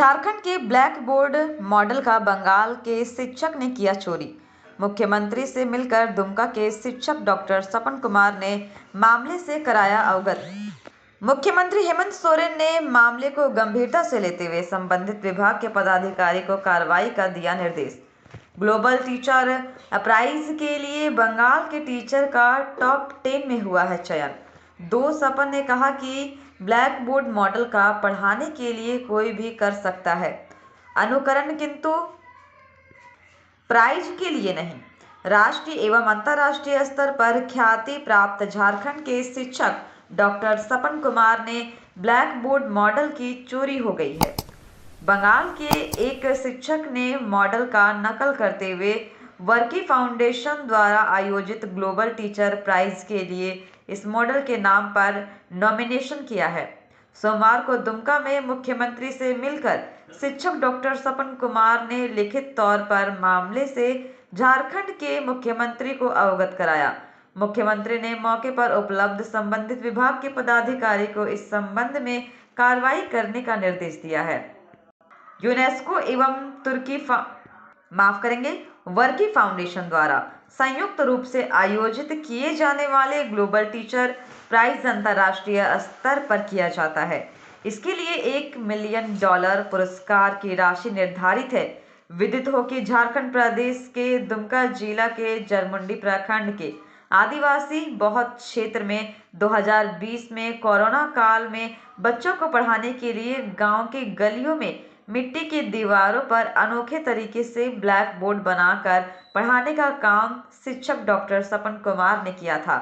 झारखंड के black board model का बंगाल के शिक्षक ने किया चोरी। मुख्यमंत्री से मिलकर दुमका के शिक्षक डॉक्टर सपन कुमार ने मामले से कराया अवगत। मुख्यमंत्री हेमंत सोरेन ने मामले को गंभीरता से लेते हुए संबंधित विभाग के पदाधिकारी को कार्रवाई का दिया निर्देश। ग्लोबल टीचर प्राइज के लिए बंगाल के टीचर का टॉप 10 में हुआ है चयन। सपन ने कहा कि ब्लैक बोर्ड मॉडल का पढ़ाने के लिए कोई भी कर सकता है अनुकरण, किंतु प्राइज के लिए नहीं। राष्ट्रीय एवं अंतर्राष्ट्रीय स्तर पर ख्याति प्राप्त झारखंड के शिक्षक डॉक्टर सपन कुमार ने ब्लैक बोर्ड मॉडल की चोरी हो गई है। बंगाल के एक शिक्षक ने मॉडल का नकल करते हुए वर्की फाउंडेशन द्वारा आयोजित ग्लोबल टीचर प्राइज के लिए इस मॉडल के नाम पर नॉमिनेशन किया है। सोमवार को दुमका में मुख्यमंत्री से मिलकर शिक्षक डॉक्टर सपन कुमार ने लिखित तौर पर मामले से झारखंड के मुख्यमंत्री को अवगत कराया। मुख्यमंत्री ने मौके पर उपलब्ध संबंधित विभाग के पदाधिकारी को इस संबंध में कार्रवाई करने का निर्देश दिया है। यूनेस्को एवं वर्की फाउंडेशन द्वारा संयुक्त रूप से आयोजित किए जाने वाले ग्लोबल टीचर प्राइज अंतर्राष्ट्रीय स्तर पर किया जाता है। इसके लिए $1 मिलियन पुरस्कार की राशि निर्धारित है। विदित हो कि झारखंड प्रदेश के दुमका जिला के जरमुंडी प्रखंड के आदिवासी बहुत क्षेत्र में 2020 में कोरोना काल में बच्चों को पढ़ाने के लिए गांव के गलियों में मिट्टी की दीवारों पर अनोखे तरीके से ब्लैक बोर्ड बनाकर पढ़ाने का काम शिक्षक डॉक्टर सपन कुमार ने किया था।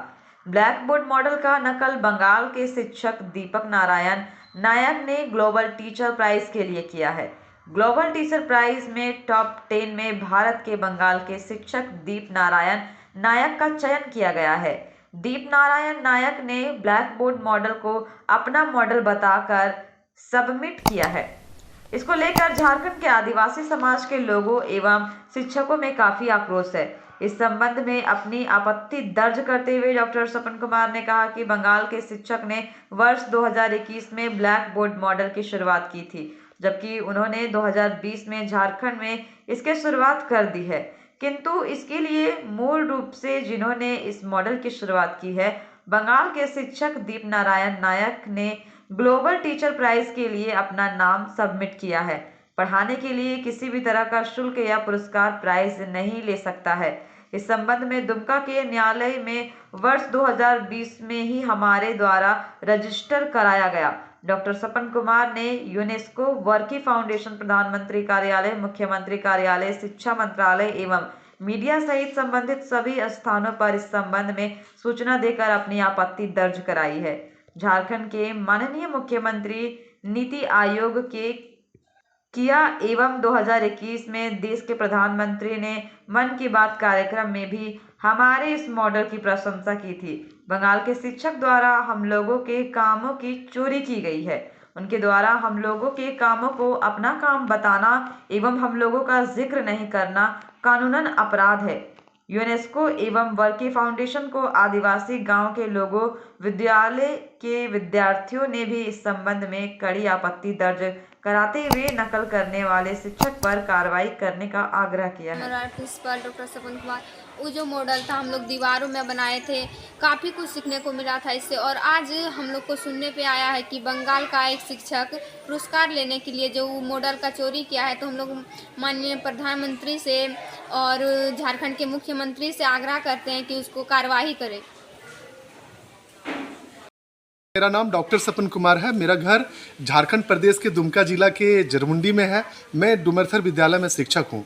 ब्लैक बोर्ड मॉडल का नकल बंगाल के शिक्षक दीपक नारायण नायक ने ग्लोबल टीचर प्राइज के लिए किया है। ग्लोबल टीचर प्राइज में टॉप 10 में भारत के बंगाल के शिक्षक दीप नारायण नायक का चयन किया गया है। दीप नारायण नायक ने ब्लैक बोर्ड मॉडल को अपना मॉडल बताकर सबमिट किया है। इसको लेकर झारखंड के आदिवासी समाज के लोगों एवं शिक्षकों में काफी आक्रोश है। इस संबंध में अपनी आपत्ति दर्ज करते हुए डॉक्टर सपन कुमार ने कहा कि बंगाल के शिक्षक ने वर्ष 2021 में ब्लैक बोर्ड मॉडल की शुरुआत की थी, जबकि उन्होंने 2020 में झारखंड में इसकी शुरुआत कर दी है, किंतु इसके लिए मूल रूप से जिन्होंने इस मॉडल की शुरुआत की है बंगाल के शिक्षक दीप नारायण नायक ने ग्लोबल टीचर प्राइज के लिए अपना नाम सबमिट किया है। पढ़ाने के लिए किसी भी तरह का शुल्क या पुरस्कार प्राइज नहीं ले सकता है। इस संबंध में दुमका के न्यायालय में वर्ष 2020 में ही हमारे द्वारा रजिस्टर कराया गया। डॉक्टर सपन कुमार ने यूनेस्को, वर्की फाउंडेशन, प्रधानमंत्री कार्यालय, मुख्यमंत्री कार्यालय, शिक्षा मंत्रालय एवं मीडिया सहित संबंधित सभी स्थानों पर इस संबंध में सूचना देकर अपनी आपत्ति दर्ज कराई है। झारखंड के माननीय मुख्यमंत्री नीति आयोग के किया एवं 2021 में देश के प्रधानमंत्री ने मन की बात कार्यक्रम में भी हमारे इस मॉडल की प्रशंसा की थी। बंगाल के शिक्षक द्वारा हम लोगों के कामों की चोरी की गई है। उनके द्वारा हम लोगों के कामों को अपना काम बताना एवं हम लोगों का जिक्र नहीं करना कानूनन अपराध है। यूनेस्को एवं वर्की फाउंडेशन को आदिवासी गांव के लोगों, विद्यालय के विद्यार्थियों ने भी इस संबंध में कड़ी आपत्ति दर्ज कराते हुए नकल करने वाले शिक्षक पर कार्रवाई करने का आग्रह किया है। प्रिंसिपल डॉक्टर सपन कुमार, वो जो मॉडल था हम लोग दीवारों में बनाए थे, काफ़ी कुछ सीखने को मिला था इससे। और आज हम लोग को सुनने पे आया है कि बंगाल का एक शिक्षक पुरस्कार लेने के लिए जो मॉडल का चोरी किया है, तो हम लोग माननीय प्रधानमंत्री से और झारखंड के मुख्यमंत्री से आग्रह करते हैं कि उसको कार्रवाई करें। मेरा नाम डॉक्टर सपन कुमार है। मेरा घर झारखंड प्रदेश के दुमका जिला के जरमुंडी में है। मैं डुमरथर विद्यालय में शिक्षक हूँ।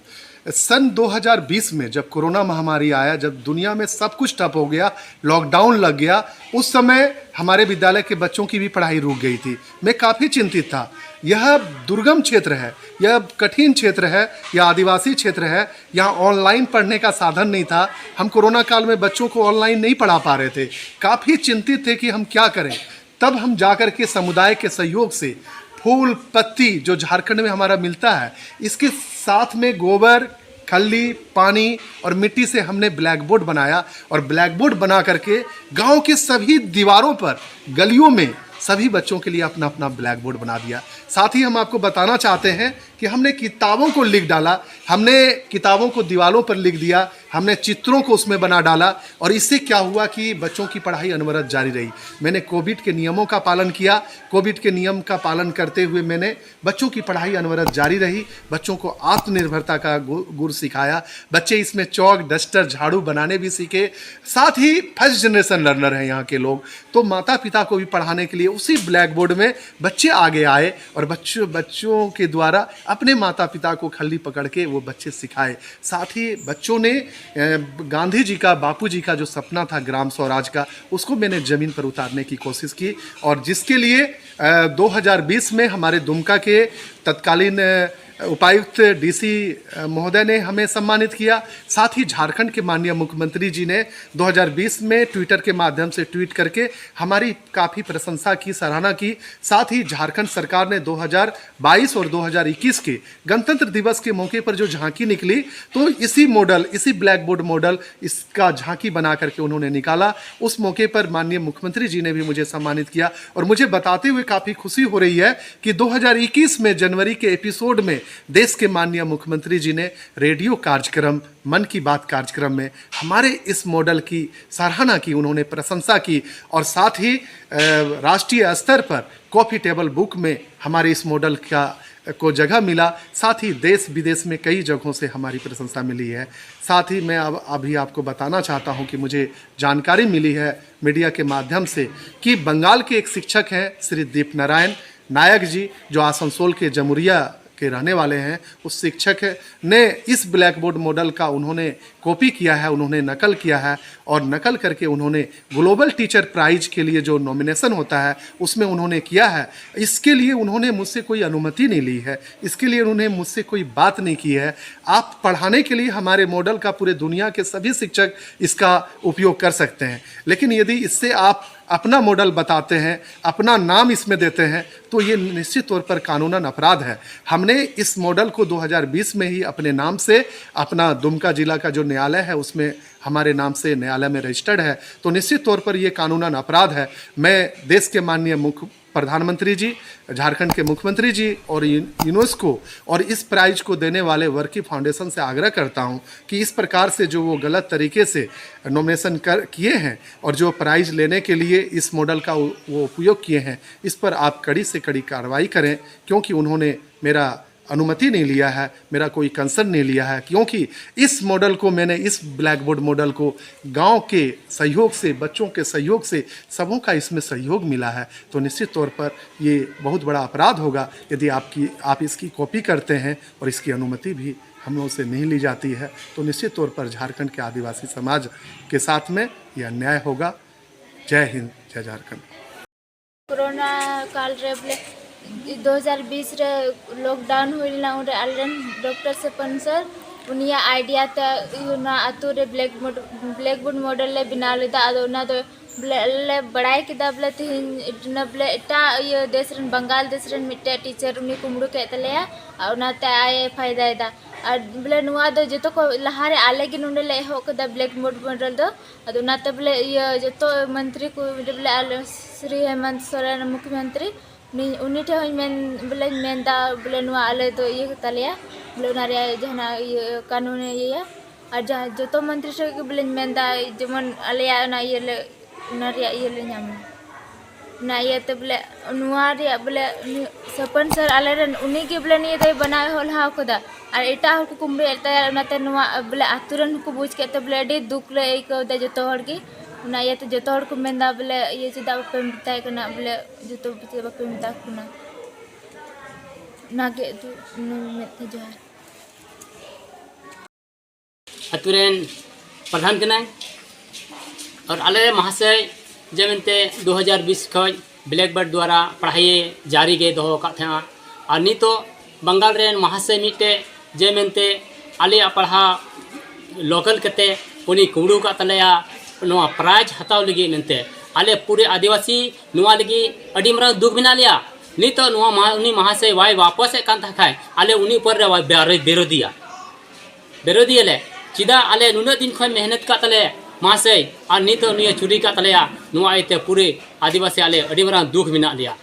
सन 2020 में जब कोरोना महामारी आया, जब दुनिया में सब कुछ ठप हो गया, लॉकडाउन लग गया, उस समय हमारे विद्यालय के बच्चों की भी पढ़ाई रुक गई थी। मैं काफ़ी चिंतित था। यह दुर्गम क्षेत्र है, यह कठिन क्षेत्र है, यह आदिवासी क्षेत्र है, यहाँ ऑनलाइन पढ़ने का साधन नहीं था। हम कोरोना काल में बच्चों को ऑनलाइन नहीं पढ़ा पा रहे थे। काफ़ी चिंतित थे कि हम क्या करें। तब हम जाकर के समुदाय के सहयोग से फूल पत्ती जो झारखंड में हमारा मिलता है, इसके साथ में गोबर, खल्ली, पानी और मिट्टी से हमने ब्लैक बोर्ड बनाया। और ब्लैक बोर्ड बना करके गांव के सभी दीवारों पर, गलियों में सभी बच्चों के लिए अपना अपना ब्लैक बोर्ड बना दिया। साथ ही हम आपको बताना चाहते हैं कि हमने किताबों को लिख डाला, हमने किताबों को दीवारों पर लिख दिया, हमने चित्रों को उसमें बना डाला, और इससे क्या हुआ कि बच्चों की पढ़ाई अनवरत जारी रही। मैंने कोविड के नियमों का पालन किया, कोविड के नियम का पालन करते हुए मैंने बच्चों की पढ़ाई अनवरत जारी रही, बच्चों को आत्मनिर्भरता का गुर सिखाया। बच्चे इसमें चौक, डस्टर, झाड़ू बनाने भी सीखे। साथ ही फर्स्ट जनरेशन लर्नर हैं यहाँ के लोग, तो माता पिता को भी पढ़ाने के लिए उसी ब्लैक बोर्ड में बच्चे आगे आए और बच्चों के द्वारा अपने माता पिता को खल्ली पकड़ के वो बच्चे सिखाए। साथ ही बच्चों ने गांधी जी का, बापू जी का जो सपना था ग्राम स्वराज का, उसको मैंने ज़मीन पर उतारने की कोशिश की, और जिसके लिए 2020 में हमारे दुमका के तत्कालीन उपायुक्त डीसी महोदय ने हमें सम्मानित किया। साथ ही झारखंड के माननीय मुख्यमंत्री जी ने 2020 में ट्विटर के माध्यम से ट्वीट करके हमारी काफ़ी प्रशंसा की, सराहना की। साथ ही झारखंड सरकार ने 2022 और 2021 के गणतंत्र दिवस के मौके पर जो झांकी निकली, तो इसी मॉडल, इसी ब्लैक बोर्ड मॉडल, इसका झांकी बना करके उन्होंने निकाला। उस मौके पर माननीय मुख्यमंत्री जी ने भी मुझे सम्मानित किया, और मुझे बताते हुए काफ़ी खुशी हो रही है कि 2021 में जनवरी के एपिसोड में देश के माननीय मुख्यमंत्री जी ने रेडियो कार्यक्रम मन की बात कार्यक्रम में हमारे इस मॉडल की सराहना की, उन्होंने प्रशंसा की, और साथ ही राष्ट्रीय स्तर पर कॉफी टेबल बुक में हमारे इस मॉडल को जगह मिला। साथ ही देश विदेश में कई जगहों से हमारी प्रशंसा मिली है। साथ ही मैं अभी आपको बताना चाहता हूं कि मुझे जानकारी मिली है मीडिया के माध्यम से कि बंगाल के एक शिक्षक हैं श्री दीपनारायण नायक जी, जो आसनसोल के जमुरिया के रहने वाले हैं। उस शिक्षक ने इस ब्लैक बोर्ड मॉडल का उन्होंने कॉपी किया है, उन्होंने नकल किया है, और नकल करके उन्होंने ग्लोबल टीचर प्राइज के लिए जो नॉमिनेशन होता है उसमें उन्होंने किया है। इसके लिए उन्होंने मुझसे कोई अनुमति नहीं ली है, इसके लिए उन्होंने मुझसे कोई बात नहीं की है। आप पढ़ाने के लिए हमारे मॉडल का पूरे दुनिया के सभी शिक्षक इसका उपयोग कर सकते हैं, लेकिन यदि इससे आप अपना मॉडल बताते हैं, अपना नाम इसमें देते हैं, तो ये निश्चित तौर पर कानूनन अपराध है। हमने इस मॉडल को 2020 में ही अपने नाम से, अपना दुमका जिला का जो न्यायालय है उसमें हमारे नाम से न्यायालय में रजिस्टर्ड है, तो निश्चित तौर पर ये कानूनन अपराध है। मैं देश के माननीय प्रधानमंत्री जी, झारखंड के मुख्यमंत्री जी और यूनेस्को और इस प्राइज को देने वाले वर्की फाउंडेशन से आग्रह करता हूं कि इस प्रकार से जो वो गलत तरीके से नॉमिनेशन किए हैं और जो प्राइज लेने के लिए इस मॉडल का वो उपयोग किए हैं, इस पर आप कड़ी से कड़ी कार्रवाई करें, क्योंकि उन्होंने मेरा अनुमति नहीं लिया है, मेरा कोई कंसर्न नहीं लिया है। क्योंकि इस मॉडल को मैंने, इस ब्लैक बोर्ड मॉडल को गांव के सहयोग से, बच्चों के सहयोग से, सबों का इसमें सहयोग मिला है, तो निश्चित तौर पर ये बहुत बड़ा अपराध होगा यदि आप इसकी कॉपी करते हैं और इसकी अनुमति भी हम लोगों से नहीं ली जाती है, तो निश्चित तौर पर झारखंड के आदिवासी समाज के साथ में यह अन्याय होगा। जय हिंद, जय झारखंड। कोरोना काल रे 2020 रे लॉकडाउन हुईना उरे आलेन डॉक्टर सपन सर उनिया आइडिया ता ना आतु रे ब्लैक बोर्ड मॉडल ले बिना लेदा आदो ना तो ले बड़ाई किदा बले तिहिन ना बले एटा ये देश रन बंगाल देश रन मिटे टीचर उनी कुमड़ू के तलेया और ते आए फायदा दा और बले नुआ दो जतो को लहारे आले कि नुंडे ले हो कदा ब्लैक बोर्ड मॉडल दो अदो ना ते बले ये जतो मंत्री को बले श्री हेमंत सोरेन मुख्यमंत्री उन्हीं ठे बोले मेनदा बोले नुआ आले तो ये तलिया बोले नारिया जहना ये कानून ये और जहाँ जो तो मंत्री से बोले मेनदा जमन आलिया ना ये ले नारिया ये ले नाम ना ये तो बोले नुआ रिया बोले सपन सर आले रन उन्हीं के बोले नहीं तो बनाए होल हाँ खुदा और एटा हो को कुंबे एटा ना ते नुआ बोले आतुरन को पूछ के तो बोले डे दुख ले एक दे जो तो हर की ना ये तो जो को मेंदा बोले ये चेदा पे मिताय कना बोले जो तो पे मिता कुना ना के में जो है अतुरेन प्रधान कना और आले महाशय जेमते 2020 खज ब्लैक बोर्ड द्वारा पढ़ाई जारी गे दो का था और नी तो बंगाल रेन महाशय मिटे जेमते आले पढ़ा लोकल कते उनी कुमड़ू का तलया नवा प्राइज हताव लगी नंते आले पूरे आदिवासी नुआ लगी अड़ी मरा दुख बिना लिया नी तो नुआ उनी महाशय वाई वापस कान था आले उनी ऊपर रे बेरोदिया ले चिदा आले नुना दिन खन मेहनत का तले महाशय और नित चुरी का तलेया नुआ इते पूरे आदिवासी आले अड़ी मारां दुख मेना लिया